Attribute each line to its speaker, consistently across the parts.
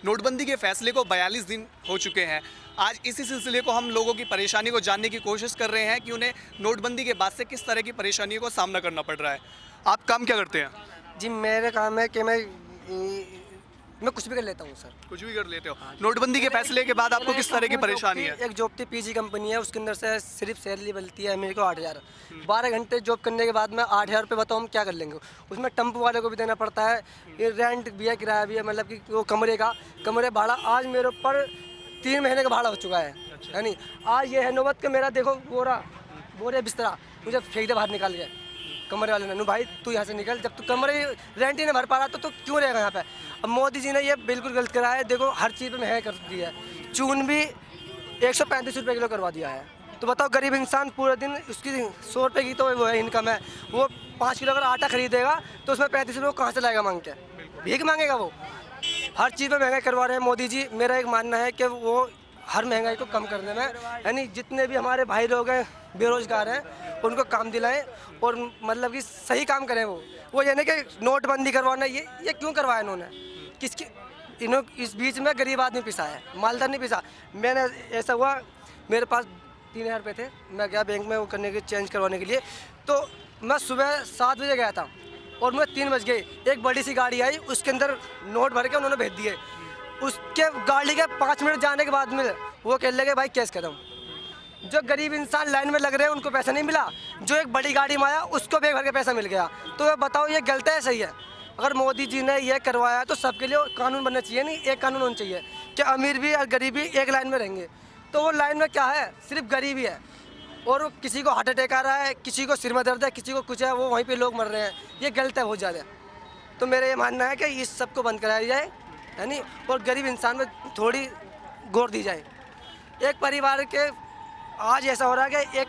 Speaker 1: नोटबंदी के फैसले को 42 दिन हो चुके हैं। आज इसी सिलसिले को हम लोगों की परेशानी को जानने की कोशिश कर रहे हैं कि उन्हें नोटबंदी के बाद से किस तरह की परेशानियों का सामना करना पड़ रहा है। आप काम क्या करते हैं?
Speaker 2: जी मेरा काम है कि मैं कुछ भी कर लेता हूँ सर।
Speaker 1: कुछ भी कर लेते हो। नोटबंदी के फैसले के बाद आपको किस तरह की परेशानी है?
Speaker 2: एक जॉब थी, पीजी कंपनी है, उसके अंदर से सिर्फ सैलरी मिलती है मेरे को 8,000। 12 घंटे जॉब करने के बाद में 8,000 रुपये बताओ हम क्या कर लेंगे। उसमें टेम्पो वाले को भी देना पड़ता है, ये रेंट भी है, किराया भी है, मतलब कि वो कमरे भाड़ा आज मेरे ऊपर 3 महीने का भाड़ा हो चुका है नहीं। आज ये है नौबत का मेरा, देखो बोरे बिस्तरा मुझे फेंक दे बाहर निकाल के कमरे वाले ने। भाई तू यहाँ से निकल, जब तू कमरे रेंट ही नहीं भर पा रहा तो क्यों रहेगा यहाँ पे। अब मोदी जी ने ये बिल्कुल गलत करा है। देखो हर चीज़ पे महंगाई कर दी है। चून भी 135 रुपये किलो करवा दिया है। तो बताओ गरीब इंसान पूरे दिन उसकी 100 रुपये की तो वो है इनकम है, वो 5 किलो अगर आटा खरीदेगा तो उसमें 35 रुपये कहाँ से लाएगा मांग के? भीख मांगेगा वो। हर चीज़ में महंगाई करवा रहे हैं मोदी जी। मेरा एक मानना है कि वो हर महंगाई को कम करने में, यानी जितने भी हमारे भाई लोग हैं बेरोजगार हैं उनको काम दिलाएं और मतलब कि सही काम करें। वो यानी कि नोटबंदी करवाना ये क्यों करवाया इन्होंने? इस बीच में गरीब आदमी पिसा है, मालदार नहीं पिसा। मैंने ऐसा हुआ, मेरे पास 3,000 रुपये थे, मैं गया बैंक में वो करने के चेंज करवाने के लिए। तो मैं सुबह 7 बजे गया था और मैं 3 बज गए। एक बड़ी सी गाड़ी आई, उसके अंदर नोट भर के उन्होंने भेज दिए। उसके गाड़ी के 5 मिनट जाने के बाद में वो कह लगे भाई कैश खत्म। जो गरीब इंसान लाइन में लग रहे हैं उनको पैसा नहीं मिला, जो एक बड़ी गाड़ी में आया उसको बैग भर के पैसा मिल गया। तो बताओ ये गलत है सही है? अगर मोदी जी ने ये करवाया तो सबके लिए कानून बनना चाहिए, नहीं एक कानून होना चाहिए कि अमीर भी और गरीब भी एक लाइन में रहेंगे। तो वो लाइन में क्या है, सिर्फ गरीब ही है। और किसी को हार्ट अटैक आ रहा है, किसी को सिर में दर्द है, किसी को कुछ है, वो वहीं पर लोग मर रहे हैं। ये गलत है बहुत ज़्यादा। तो मेरा ये मानना है कि इस सब को बंद कराया जाए, है नहीं, और गरीब इंसान में थोड़ी गौर दी जाए। एक परिवार के आज ऐसा हो रहा है कि एक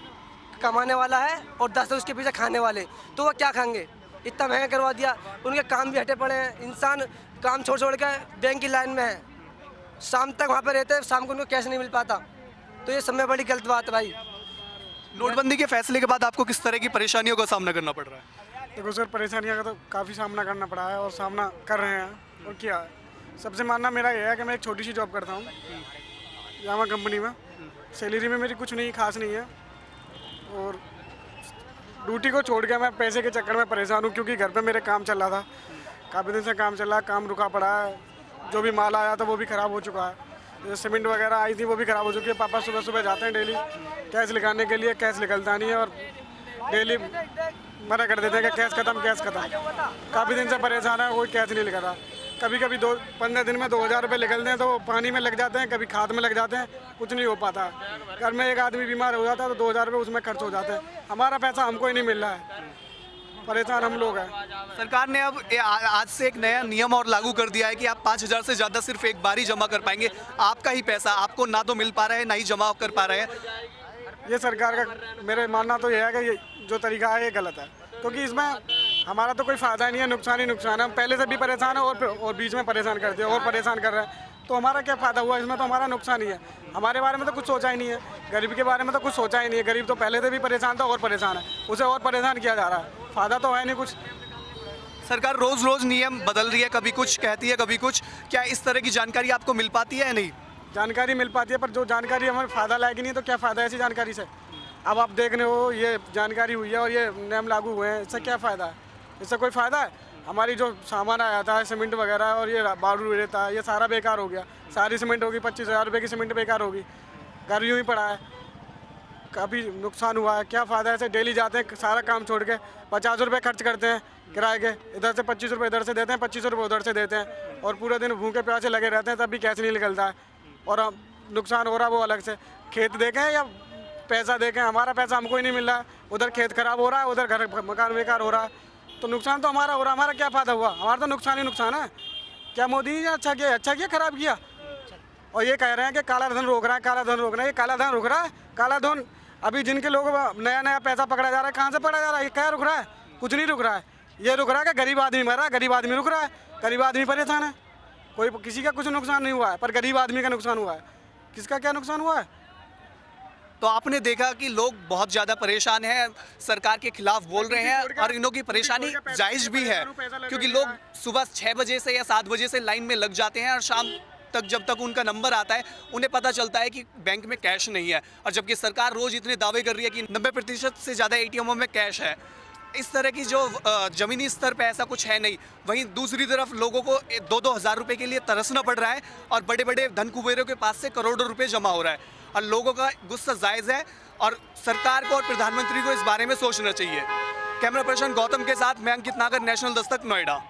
Speaker 2: कमाने वाला है और 10 उसके पीछे खाने वाले, तो वो क्या खाएंगे? इतना महंगा करवा दिया। उनके काम भी हटे पड़े हैं। इंसान काम छोड़ के बैंक की लाइन में है, शाम तक वहाँ पे रहते हैं, शाम को उनको कैश नहीं मिल पाता। तो ये सब में बड़ी गलत बात है भाई।
Speaker 1: नोटबंदी के फैसले के बाद आपको किस तरह की परेशानियों का सामना करना पड़ रहा है?
Speaker 3: देखो सर, परेशानियों का तो काफ़ी सामना करना पड़ा है और सामना कर रहे हैं। और क्या सबसे मानना मेरा ये है कि मैं एक छोटी सी जॉब करता हूँ जामा कंपनी में। सैलरी में मेरी कुछ नहीं खास नहीं है और ड्यूटी को छोड़ के मैं पैसे के चक्कर में परेशान हूँ, क्योंकि घर पे मेरे काम चल रहा था। काफ़ी दिन से काम चल रहा है, काम रुका पड़ा है। जो भी माल आया था वो भी ख़राब हो चुका है। जैसे सीमेंट वगैरह आई थी वो भी ख़राब हो चुकी है। पापा सुबह सुबह जाते हैं डेली कैश निकालने के लिए, कैश निकलता नहीं है और डेली मना कर देते हैं कि कैश ख़त्म, कैश ख़त्म। काफ़ी दिन से परेशान है, कोई कैश नहीं निकल रहा। कभी कभी 15 दिन में 2,000 रुपये निकलते हैं तो वो पानी में लग जाते हैं, कभी खाद में लग जाते हैं, कुछ नहीं हो पाता। घर में एक आदमी बीमार हो जाता है तो 2,000 रुपये उसमें खर्च हो जाते हैं। हमारा पैसा हमको ही नहीं मिल रहा है, परेशान हम लोग हैं।
Speaker 1: सरकार ने अब आज से एक नया नियम और लागू कर दिया है कि आप 5,000 से ज़्यादा सिर्फ एक बार ही जमा कर पाएंगे। आपका ही पैसा आपको ना तो मिल पा रहा है, ना ही जमा कर पा रहे हैं।
Speaker 3: ये सरकार का मेरे मानना तो ये है कि ये जो तरीका है ये गलत है, क्योंकि इसमें हमारा तो कोई फ़ायदा नहीं है, नुकसान ही नुकसान है। हम पहले से भी परेशान है और बीच में परेशान कर दिया और परेशान कर रहे हैं, तो हमारा क्या फ़ायदा हुआ इसमें? तो हमारा नुकसान ही है। हमारे बारे में तो कुछ सोचा ही नहीं है, गरीब के बारे में तो कुछ सोचा ही नहीं है। गरीब तो पहले से भी परेशान था और परेशान है, उसे और परेशान किया जा रहा है। फ़ायदा तो है नहीं कुछ।
Speaker 1: सरकार रोज़ रोज़ नियम बदल रही है, कभी कुछ कहती है कभी कुछ। क्या इस तरह की जानकारी आपको मिल पाती है या नहीं?
Speaker 3: जानकारी मिल पाती है, पर जो जानकारी हमें फ़ायदा लाएगी नहीं तो क्या फ़ायदा है ऐसी जानकारी से? अब आप देख रहे हो ये जानकारी हुई है और ये नियम लागू हुए हैं, इससे क्या फ़ायदा है? इससे कोई फ़ायदा है? हमारी जो सामान आया था सीमेंट वगैरह और ये बालू रेता, ये सारा बेकार हो गया। सारी सीमेंट होगी 25,000 रुपये की सीमेंट बेकार होगी। घर यूँ ही पड़ा है, काफ़ी नुकसान हुआ है। क्या फ़ायदा है? ऐसे डेली जाते हैं सारा काम छोड़ के 50 रुपये खर्च करते हैं किराए के, इधर से 25 रुपये इधर से देते हैं, 25 रुपये उधर से देते हैं और पूरे दिन भूखे प्यासे लगे रहते हैं, तब भी कैश नहीं निकलता है। और नुकसान हो रहा है वो अलग से। खेत देखें या पैसा देखें, हमारा पैसा हमको ही नहीं मिल रहा है। उधर खेत खराब हो रहा है, उधर घर मकान बेकार हो रहा है, तो नुकसान तो हमारा हो रहा है। हमारा क्या फ़ायदा हुआ? हमारा तो नुकसान ही नुकसान है। क्या मोदी ने अच्छा किया खराब किया? और ये कह रहे हैं कि काला धन रोक रहा है, काला धन रोक रहा है। ये काला धन रुक रहा है? काला धन अभी जिनके लोग नया नया पैसा पकड़ा जा रहा है, कहाँ से पकड़ा जा रहा है? ये क्या रुक रहा है? कुछ नहीं रुक रहा है। ये रुक रहा है कि गरीब आदमी मर रहा है, गरीब आदमी रुक रहा है, गरीब आदमी परेशान है। कोई किसी का कुछ नुकसान नहीं हुआ है, पर गरीब आदमी का नुकसान हुआ है। किसका क्या नुकसान हुआ है?
Speaker 1: तो आपने देखा कि लोग बहुत ज़्यादा परेशान हैं, सरकार के खिलाफ बोल रहे हैं और इन्हों की परेशानी जायज़ भी है, क्योंकि लोग सुबह 6 बजे से या 7 बजे से लाइन में लग जाते हैं और शाम तक जब तक उनका नंबर आता है उन्हें पता चलता है कि बैंक में कैश नहीं है, और जबकि सरकार रोज़ इतने दावे कर रही है कि 90% से ज़्यादा एटीएमों में कैश है। इस तरह की जो ज़मीनी स्तर पे ऐसा कुछ है नहीं। वहीं दूसरी तरफ लोगों को 2-2 हज़ार रुपये के लिए तरसना पड़ रहा है और बड़े बड़े धन कुबेरों के पास से करोड़ों रुपए जमा हो रहा है, और लोगों का गुस्सा जायज़ है और सरकार को और प्रधानमंत्री को इस बारे में सोचना चाहिए। कैमरा पर्सन गौतम के साथ मैं अंकित नागर, नेशनल दस्तक, नोएडा।